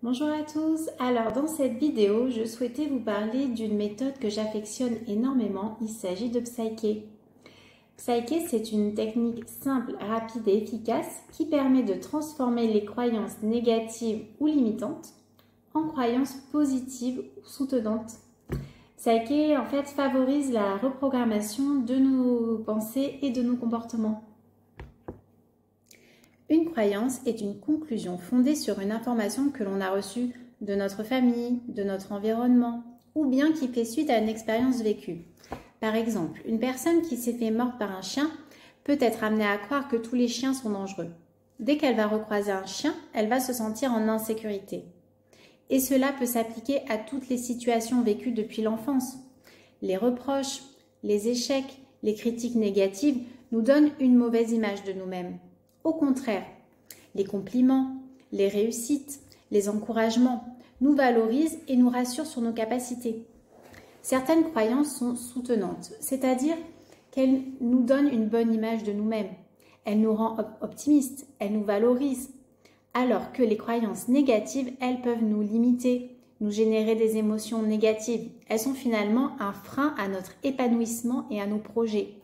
Bonjour à tous, alors dans cette vidéo, je souhaitais vous parler d'une méthode que j'affectionne énormément, il s'agit de Psyché. Psyché, c'est une technique simple, rapide et efficace qui permet de transformer les croyances négatives ou limitantes en croyances positives ou soutenantes. Psyché, en fait, favorise la reprogrammation de nos pensées et de nos comportements. Une croyance est une conclusion fondée sur une information que l'on a reçue de notre famille, de notre environnement, ou bien qui fait suite à une expérience vécue. Par exemple, une personne qui s'est fait mordre par un chien peut être amenée à croire que tous les chiens sont dangereux. Dès qu'elle va recroiser un chien, elle va se sentir en insécurité. Et cela peut s'appliquer à toutes les situations vécues depuis l'enfance. Les reproches, les échecs, les critiques négatives nous donnent une mauvaise image de nous-mêmes. Au contraire, les compliments, les réussites, les encouragements nous valorisent et nous rassurent sur nos capacités. Certaines croyances sont soutenantes, c'est-à-dire qu'elles nous donnent une bonne image de nous-mêmes. Elles nous rendent optimistes, elles nous valorisent. Alors que les croyances négatives, elles peuvent nous limiter, nous générer des émotions négatives. Elles sont finalement un frein à notre épanouissement et à nos projets.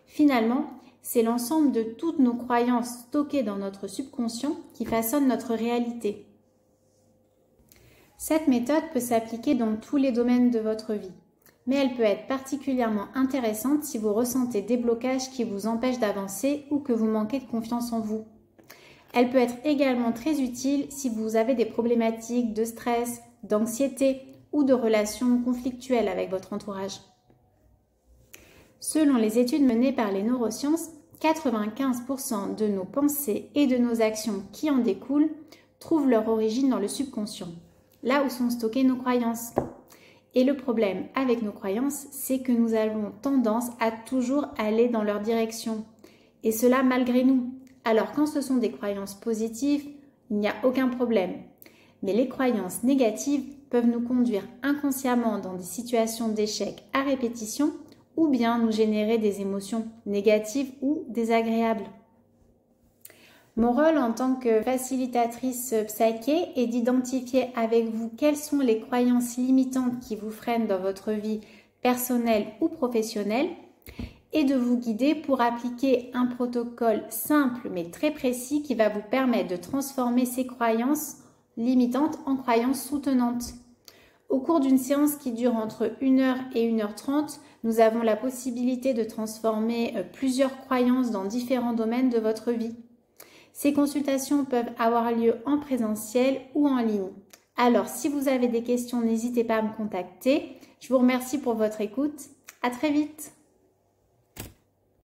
Finalement, c'est l'ensemble de toutes nos croyances stockées dans notre subconscient qui façonnent notre réalité. Cette méthode peut s'appliquer dans tous les domaines de votre vie, mais elle peut être particulièrement intéressante si vous ressentez des blocages qui vous empêchent d'avancer ou que vous manquez de confiance en vous. Elle peut être également très utile si vous avez des problématiques de stress, d'anxiété ou de relations conflictuelles avec votre entourage. Selon les études menées par les neurosciences, 95% de nos pensées et de nos actions qui en découlent trouvent leur origine dans le subconscient, là où sont stockées nos croyances. Et le problème avec nos croyances, c'est que nous avons tendance à toujours aller dans leur direction, et cela malgré nous. Alors quand ce sont des croyances positives, il n'y a aucun problème. Mais les croyances négatives peuvent nous conduire inconsciemment dans des situations d'échec à répétition ou bien nous générer des émotions négatives ou désagréables. Mon rôle en tant que facilitatrice Psyché est d'identifier avec vous quelles sont les croyances limitantes qui vous freinent dans votre vie personnelle ou professionnelle et de vous guider pour appliquer un protocole simple mais très précis qui va vous permettre de transformer ces croyances limitantes en croyances soutenantes. Au cours d'une séance qui dure entre 1h et 1h30, nous avons la possibilité de transformer plusieurs croyances dans différents domaines de votre vie. Ces consultations peuvent avoir lieu en présentiel ou en ligne. Alors, si vous avez des questions, n'hésitez pas à me contacter. Je vous remercie pour votre écoute. À très vite.